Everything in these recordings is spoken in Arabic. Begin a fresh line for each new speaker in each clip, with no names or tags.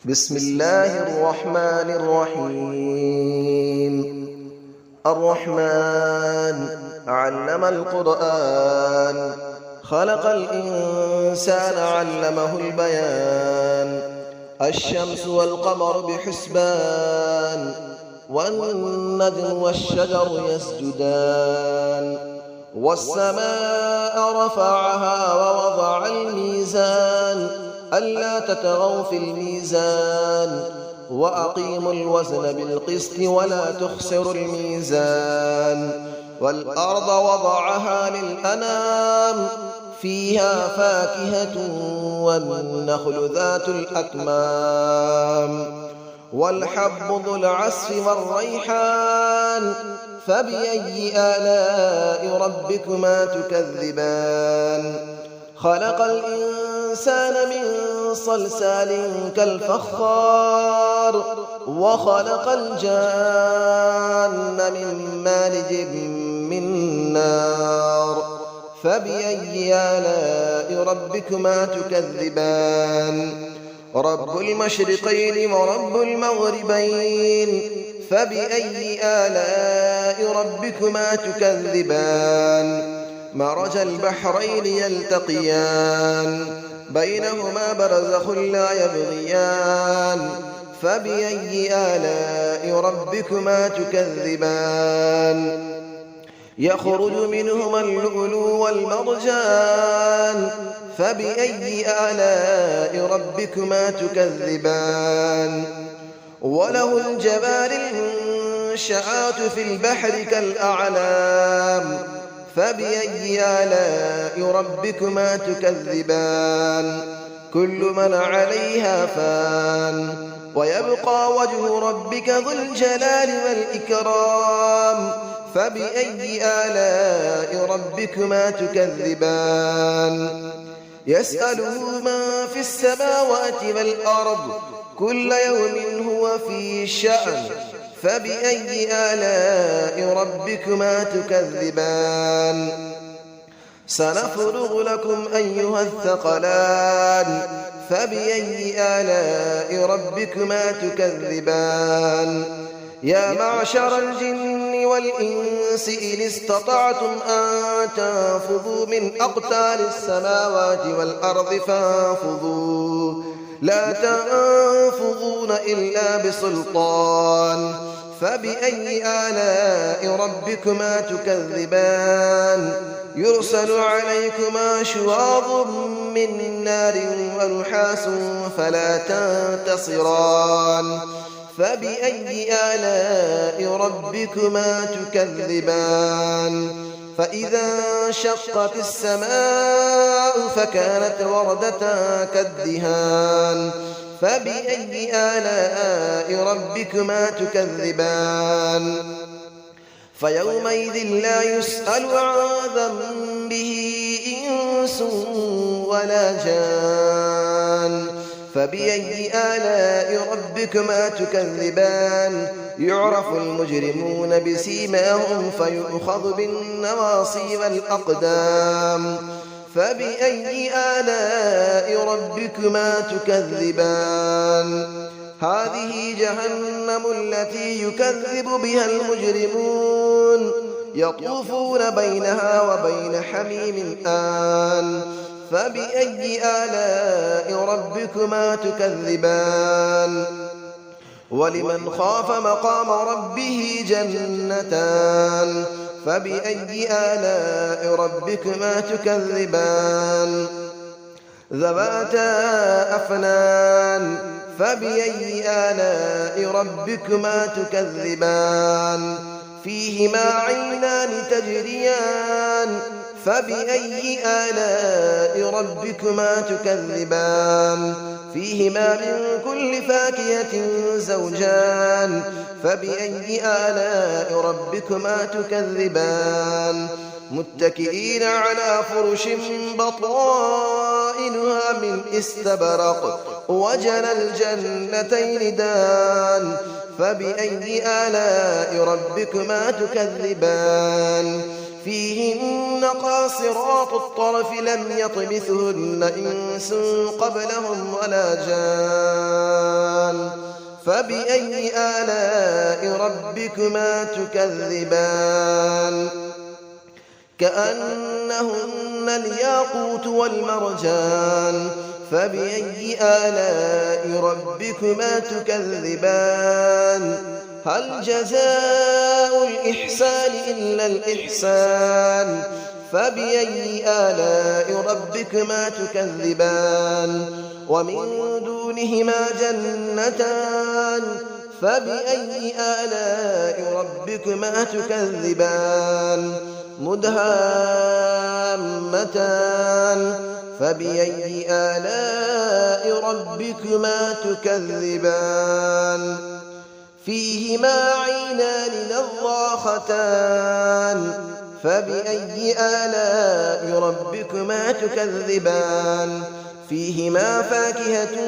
بسم الله الرحمن الرحيم. الرحمن علم القرآن، خلق الإنسان علمه البيان. الشمس والقمر بحسبان، والنجم والشجر يسجدان. والسماء رفعها ووضع الميزان، ألا تطغوا في الميزان، وأقيموا الوزن بالقسط ولا تخسروا الميزان. والأرض وضعها للأنام، فيها فاكهة والنخل ذات الأكمام. والحب ذو العصف والريحان، فبأي آلاء ربكما تكذبان. خلق الإنسان من صلصال كالفخار، وخلق الجان من مارج من نار. فبأي آلاء ربكما تكذبان. رب المشرقين ورب المغربين، فبأي آلاء ربكما تكذبان. مرج البحرين يلتقيان، بينهما برزخ لا يبغيان. فبأي آلاء ربكما تكذبان. يخرج منهما اللؤلؤ والمرجان، فبأي آلاء ربكما تكذبان. وله الجوار المنشآت في البحر كالأعلام، فبأي آلاء ربكما تكذبان. كل من عليها فان، ويبقى وجه ربك ذو الجلال والإكرام. فبأي آلاء ربكما تكذبان. يسأله من في السماوات والأرض، كل يوم هو في شأن. فبأي آلاء ربكما تكذبان. سنفرغ لكم أيها الثقلان، فبأي آلاء ربكما تكذبان. يا معشر الجن والإنس إن استطعتم أن تنفذوا من أقطار السماوات والأرض فانفذوا، لا تنفذون إلا بسلطان. فبأي آلاء ربكما تكذبان. يرسل عليكما شواظ من نار ونحاس فلا تنتصران. فبأي آلاء ربكما تكذبان. فإذا انشقت السماء فكانت وردة كالدهان. فبأي آلاء ربكما تكذبان. فيومئذ لا يسأل عن ذنبه إنس ولا جان. فبأي آلاء ربكما تكذبان. يعرف المجرمون بسيماهم فيؤخذ بالنواصي والأقدام. فبأي آلاء ربكما تكذبان. هذه جهنم التي يكذب بها المجرمون، يطوفون بينها وبين حميم آن. فبأي آلاء ربكما تكذبان. ولمن خاف مقام ربه جنتان. فبأي آلاء ربكما تكذبان. ذواتا أفنان. فبأي آلاء ربكما تكذبان. فيهما عينان تجريان. فبأي آلاء ربكما تكذبان. فيهما من كل فاكهة زوجان. فبأي آلاء ربكما تكذبان. متكئين على فرش بطائنها من استبرق، وجنى الجنتين دان. فبأي آلاء ربكما تكذبان. فيهن قاصرات الطرف لم يطمثهن إنس قبلهم ولا جان. فبأي آلاء ربكما تكذبان كأنهن الياقوت والمرجان فبأي آلاء ربكما تكذبان هل جزاء الإحسان إلا الإحسان فبأي آلاء ربكما تكذبان ومن دونهما جنتان فبأي آلاء ربكما تكذبان مدهامتان فبأي آلاء ربكما تكذبان فيهما عينان نضاختان فبأي آلاء ربكما تكذبان فيهما فاكهة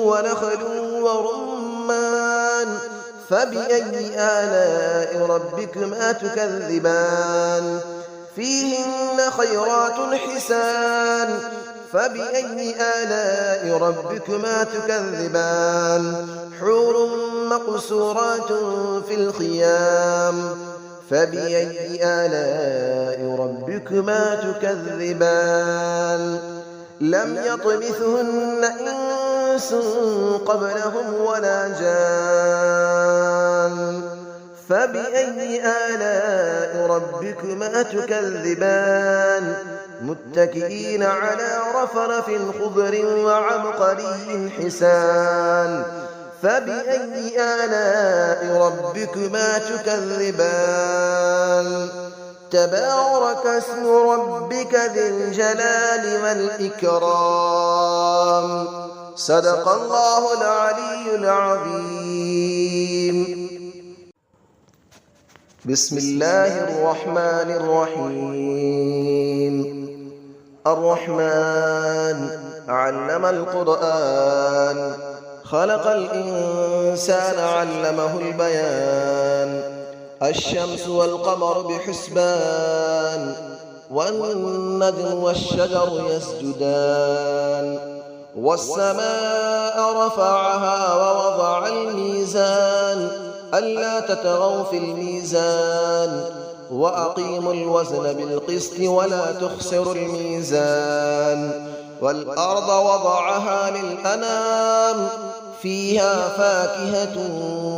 ونخل ورمان فبأي آلاء ربكما تكذبان فيهن خيرات حسان فبأي آلاء ربكما تكذبان حور مقصورات في الخيام فبأي آلاء ربكما تكذبان لم يطمثهن إنس قبلهم ولا جان فبأي آلاء ربكما تكذبان متكئين على رفرف خضر وعبقري حسان فبأي آلاء ربكما تكذبان تبارك اسم ربك ذي الجلال والإكرام صدق الله العلي العظيم بسم الله الرحمن الرحيم الرحمن علم القرآن خلق الإنسان علمه البيان الشمس والقمر بحسبان والنجم والشجر يسجدان والسماء رفعها ووضع الميزان ألا تطغوا في الميزان وأقيموا الوزن بالقسط ولا تخسروا الميزان والأرض وضعها للأنام فيها فاكهة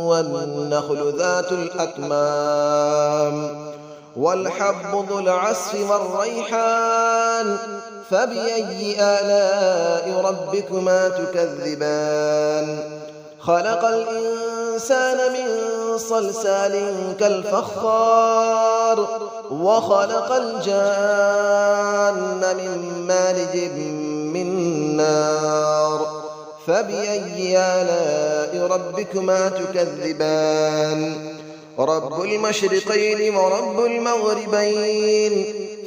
والنخل ذات الأكمام والحب ذو العصف والريحان فبأي آلاء ربكما تكذبان خلق الإنسان من صلصال كالفخار وخلق الجان من مارج من نار فبأي آلاء ربكما تكذبان رب المشرقين ورب المغربين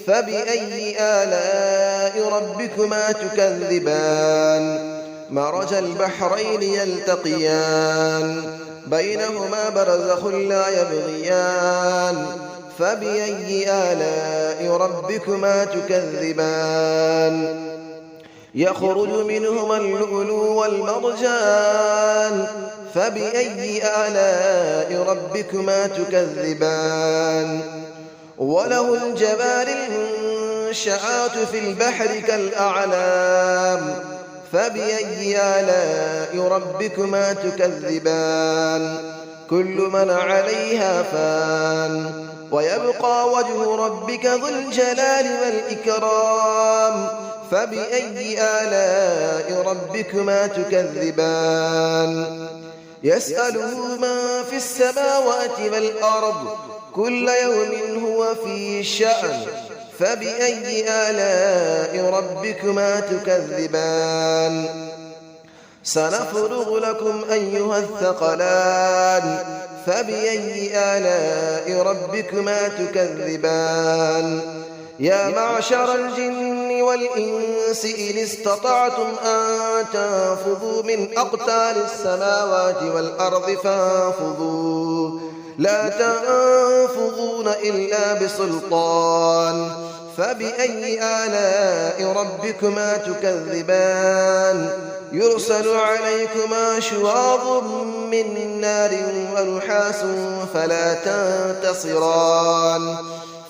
فبأي آلاء ربكما تكذبان مرج البحرين يلتقيان بينهما برزخ لا يبغيان فبأي آلاء ربكما تكذبان يخرج منهما اللؤلؤ والمرجان فبأي آلاء ربكما تكذبان وله الجبال المنشآت في البحر كالأعلام فبأي آلاء ربكما تكذبان كل من عليها فان ويبقى وجه ربك ذو الجلال والإكرام فبأي آلاء ربكما تكذبان يسأله من في السماوات والأرض كل يوم هو في شأن فبأي آلاء ربكما تكذبان سنفرغ لكم أيها الثقلان فبأي آلاء ربكما تكذبان يا معشر الجن والإنس إن استطعتم أن تنفذوا من أقطار السماوات والأرض فانفذوا لا تنفذون إلا بسلطان فبأي آلاء ربكما تكذبان يرسل عليكما شواظ من نار ونحاس فلا تنتصران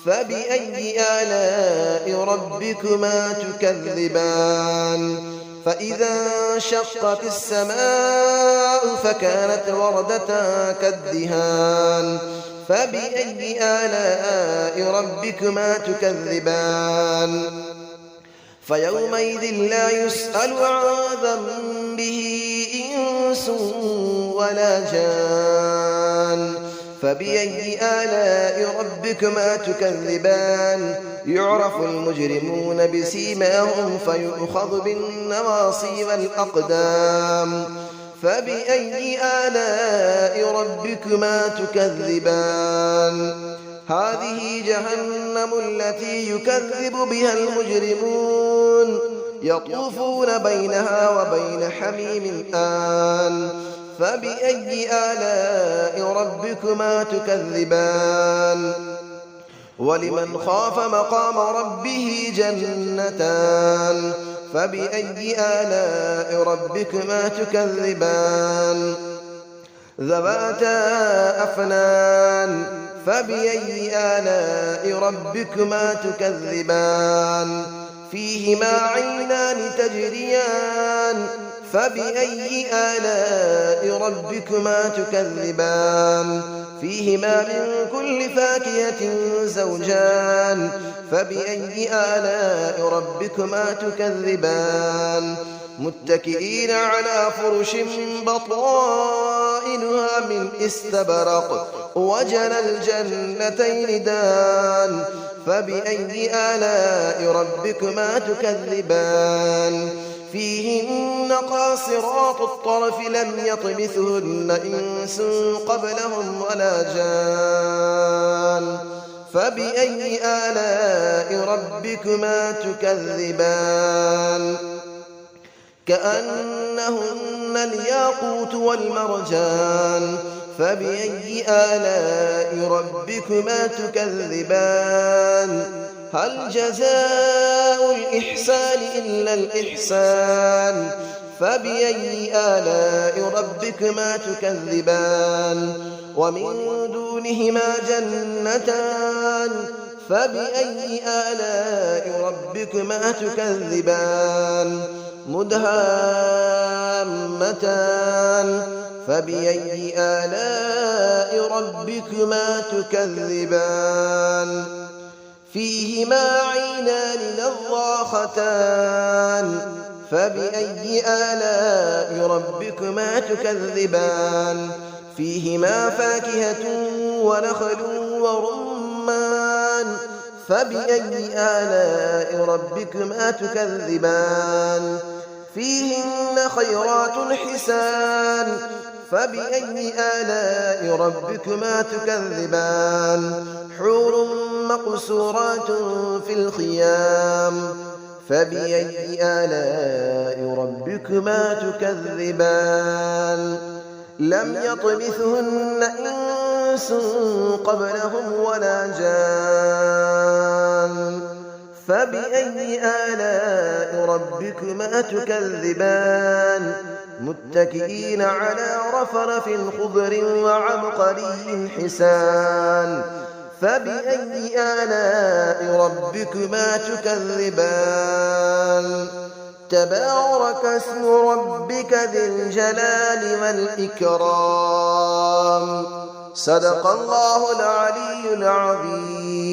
فبأي آلاء ربكما تكذبان فإذا انشقت السماء فكانت وردة كالدهان فبأي آلاء ربكما تكذبان فيومئذ لا يسأل عن ذنبه إنس ولا جان فبأي آلاء ربكما تكذبان يعرف المجرمون بسيماهم فيؤخذ بالنواصي والأقدام فبأي آلاء ربكما تكذبان هذه جهنم التي يكذب بها المجرمون يطوفون بينها وبين حميم آن فبأي آلاء ربكما تكذبان ولمن خاف مقام ربه جنتان فبأي آلاء ربكما تكذبان ذواتا أفنان فبأي آلاء ربكما تكذبان فيهما عينان تجريان فبأي آلاء ربكما تكذبان فيهما من كل فاكهة زوجان فبأي آلاء ربكما تكذبان متكئين على فرش بطائنها من استبرق وجنى الجنتين دان فبأي آلاء ربكما تكذبان فيهن قاصرات الطرف لم يطمثهن إنس قبلهم ولا جان فبأي آلاء ربكما تكذبان كأنهن الياقوت والمرجان فبأي آلاء ربكما تكذبان هل جزاء الإحسان إلا الإحسان فبأي آلاء ربكما تكذبان ومن دونهما جنتان فبأي آلاء ربكما تكذبان مدهامتان فبأي آلاء ربكما تكذبان فيهما عينان نضاختان فبأي آلاء ربكما تكذبان فيهما فاكهة ونخل ورمان فبأي آلاء ربكما تكذبان فيهن خيرات حسان فبأي آلاء ربكما تكذبان حور مقصورات في الخيام فبأي آلاء ربكما تكذبان لم يطمثهن إنس قبلهم ولا جان فبأي آلاء ربكما تكذبان متكئين على رفرف خضر وعبقري حسان فبأي آلاء ربكما تكذبان تبارك اسم ربك ذي الجلال والإكرام صدق الله العلي العظيم.